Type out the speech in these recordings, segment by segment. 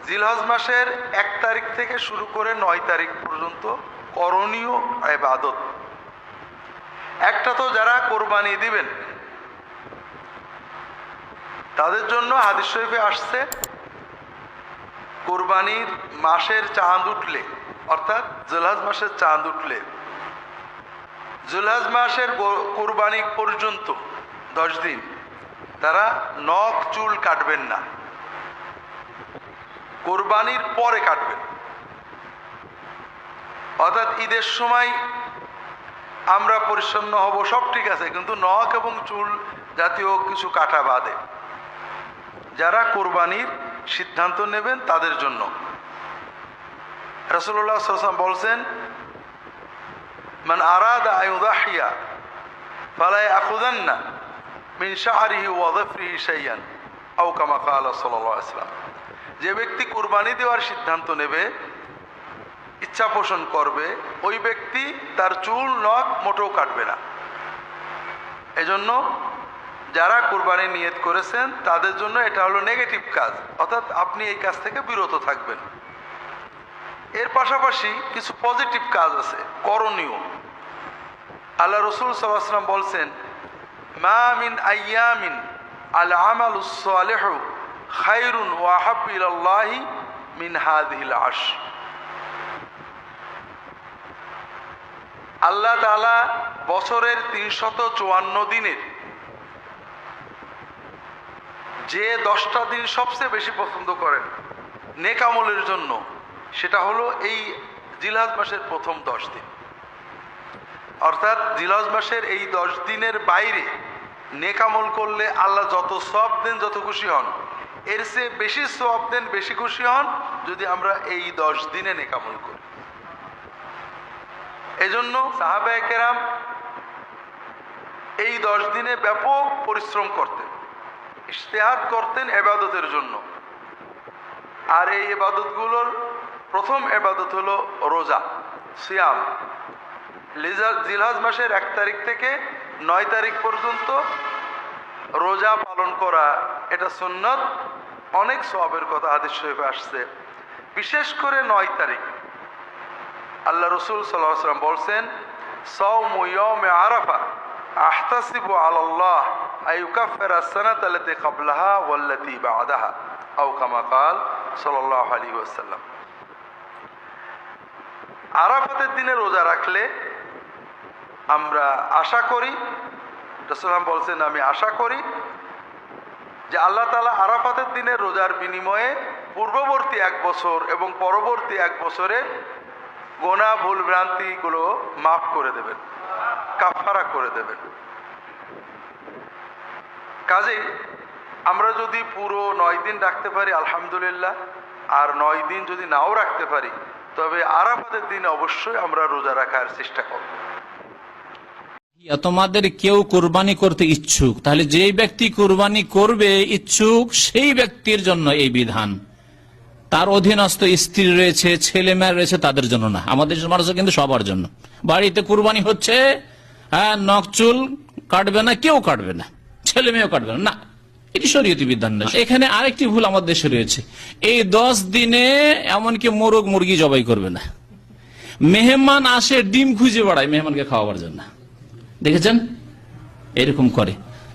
জিলহজ মাসের 1 তারিখ থেকে শুরু করে 9 তারিখ পর্যন্ত করণীয় ইবাদত। একটা তো যারা কোরবানি দিবেন তাদের জন্য হাদিস শরীফে আসছে, কোরবানির মাসের চাঁদ উঠলে, অর্থাৎ জিলহজ মাসের চাঁদ উঠলে জিলহজ মাসের কোরবানি পর্যন্ত 10 দিন তারা নখ চুল কাটবেন না, কোরবানির পরে কাটবেন। অর্থাৎ ঈদের সময় আমরা পরিচ্ছন্ন হব, সব ঠিক আছে, কিন্তু নখ এবং চুল জাতীয় কিছু কাটা বাদে যারা কোরবানির সিদ্ধান্ত নেবেন তাদের জন্য রাসূলুল্লাহ সাল্লাল্লাহু আলাইহি ওয়াসাল্লাম বলছেন, মান আরাদা আন ইউযাহিয়া ফালা ইয়াখুযান্না মিন শা'রিহি ওয়া যাফরিহি শাইআন আও কামা ক্বালা সাল্লাল্লাহু আলাইহি ওয়াসাল্লাম। যে ব্যক্তি কোরবানি দেওয়ার সিদ্ধান্ত নেবে, ইচ্ছা পোষণ করবে, ওই ব্যক্তি তার চুল নখ মোটেও কাটবে না। এজন্য যারা কোরবানি নিয়ত করেছেন তাদের জন্য এটা হলো নেগেটিভ কাজ, অর্থাৎ আপনি এই কাজ থেকে বিরত থাকবেন। এর পাশাপাশি কিছু পজিটিভ কাজ আছে, করণীয়। আল্লাহ রাসূল সাল্লাল্লাহু আলাইহি ওয়াসাল্লাম বলছেন, মা মিন আইয়ামিন আল আমালুস সালিহু খায়রুন ওয়া আহাব্বু ইলাল্লাহি মিন হাযিহিল আশর। আল্লাহ তাআলা বছরের 354 দিনের যে 10টা দিন সবচেয়ে বেশি পছন্দ করেন নেক আমলের জন্য, সেটা হলো এই জিলহজ মাসের প্রথম 10 দিন। অর্থাৎ জিলহজ মাসের এই 10 দিনের বাইরে নেক আমল করলে আল্লাহ যত সওয়াব দেন, যত খুশি হন, এর চেয়ে বেশি সওয়াব দেন, বেশি খুশি হন যদি আমরা এই 10 দিনে নেক আমল করি। এজন্য সাহাবায়ে কেরাম এই 10 দিনে ব্যাপক পরিশ্রম করতেন, ইজতিহাদ করতেন ইবাদতের জন্য। আর এই ইবাদতগুলোর প্রথম ইবাদত হলো রোজা, সিয়াম। জিলহজ মাসের 1 তারিখ থেকে 9 তারিখ পর্যন্ত রোজা পালন করা, এটা সুন্নাত, অনেক সওয়াবের কথা হাদিস শরীফে আসছে। বিশেষ করে 9 তারিখ আল্লাহ রাসূল সাল্লাল্লাহু আলাইহি ওয়াসাল্লাম বলছেন, সাওমু ইয়াউমে আরাফা আহতাসিবু আলাল্লাহ আইয়ুকাফিরা সানাতা আল্লাতী ক্বাবলাহা ওয়াল্লাতী বা'দাহা আও কামা ক্বাল সাল্লাল্লাহু আলাইহি ওয়াসাল্লাম। আরাফাতের দিনে রোজা রাখলে আমরা আশা করি, রাসূল বলছেন, আমি আশা করি যে আল্লাহ তাআলা আরাফাতের দিনে রোজার বিনিময়ে পূর্ববর্তী 1 বছর এবং পরবর্তী 1 বছরের গোনা ভুল ভ্রান্তিগুলো মাফ করে দেবেন, কাফারা করে দেবেন। কাজেই আমরা যদি পুরো 9 দিন রাখতে পারি আলহামদুলিল্লাহ, আর 9 দিন যদি নাও রাখতে পারি তবে আরাফাতের দিন অবশ্যই আমরা রোজা রাখার চেষ্টা করব। তোমাদের কেউ কোরবানি করতে ইচ্ছুক, তাহলে যেই ব্যক্তি কোরবানি করবে ইচ্ছুক সেই ব্যক্তির জন্য এই বিধান। তার অধীনস্থ স্ত্রী রয়েছে, ছেলে মেয়ে রয়েছে, তাদের জন্য না। আমাদের সমাজে কিন্তু সবার জন্য। বাড়িতে কোরবানি হচ্ছে, হ্যাঁ, নখ চুল কাটবে না, কেউ কাটবে না, ছেলে মেয়েও কাটবে না, এটি শরীয়তি বিধান না। এখানে আরেকটি ভুল আমাদের দেশে রয়েছে, এই 10 দিনে এমনকি মোরগ মুরগি জবাই করবে না। মেহমান আসে, ডিম খুঁজে বেড়ায় মেহমানকে খাওয়াবার জন্য, দেখেছেন? এরকম করে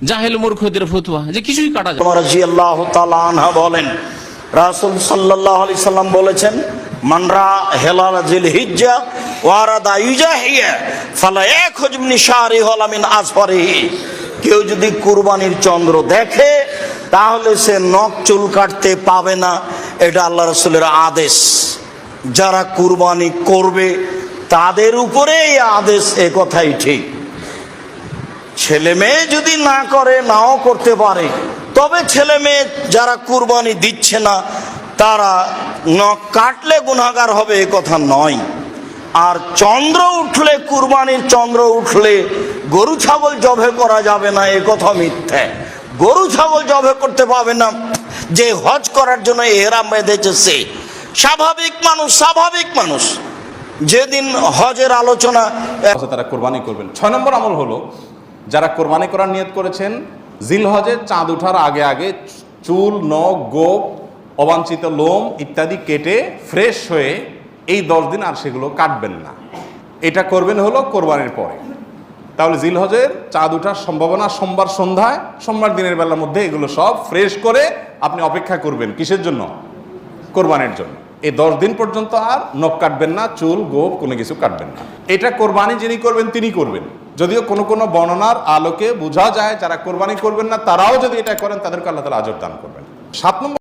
জাহেল মূর্খদের ফতোয়া যে কিছুই কাটা যাবে। রাদিয়াল্লাহু তাআলা আনহা বলেন, রাসূল সাল্লাল্লাহু আলাইহি সাল্লাম বলেছেন, মান রা হিলাল জিলহিজ্জা ওয়া আরাদা ইউজাহিয়া ফালা ইয়াখুজ মিন শারিহি ওয়ালা মিন আসফারিহি। কেউ যদি কুরবানির চন্দ্র দেখে তাহলে সে নখ চুল কাটতে পাবে না, এটা আল্লাহ রাসূলের আদেশ। যারা কুরবানি করবে তাদের উপরে এই আদেশ, এ কথাই ঠিক। ছেলে মেয়ে যদি না করে, নাও করতে পারে, তবে ছেলে মেয়ে যারা কুরবানি দিচ্ছে না তারা নখ কাটলে গুনাহগার হবে, এ কথা নয়। আর চন্দ্র উঠলে, কুরবানির চন্দ্র উঠলে গরু ছাগল জবে করা যাবে না, এ কথা মিথ্যা। গরু ছাগল জবে করতে পারবে না যে হজ করার জন্য ইহরাম বেঁধেছে সে। স্বাভাবিক মানুষ যেদিন হজের আলোচনা, তারা কোরবানি করবেন। 6 নম্বর আমল হলো, যারা কোরবানি করার নিয়ত করেছেন জিলহজে চাঁদ ওঠার আগে আগে চুল, নখ, গোপ অবাঞ্ছিত লোম ইত্যাদি কেটে ফ্রেশ হয়ে এই 10 দিন আর সেগুলো কাটবেন না। এটা করবেন হলো কোরবানির পরে। তাহলে জিলহজের চাঁদ ওঠার সম্ভাবনা সোমবার সন্ধ্যায়, সোমবার দিনের বেলার মধ্যে এগুলো সব ফ্রেশ করে আপনি অপেক্ষা করবেন কিসের জন্য? কোরবানির জন্য। এই 10 দিন পর্যন্ত আর নখ কাটবেন না, চুল গোপ কোনো কিছু কাটবেন না। এটা কোরবানি যিনি করবেন তিনি করবেন। যদিও কোনো কোনো বর্ণনার আলোকে বোঝা যায় যারা কোরবানি করবেন না তারাও যদি এটা করেন তাদেরকে আল্লাহ তাআলা আজর দান করবেন। 7 নম্বর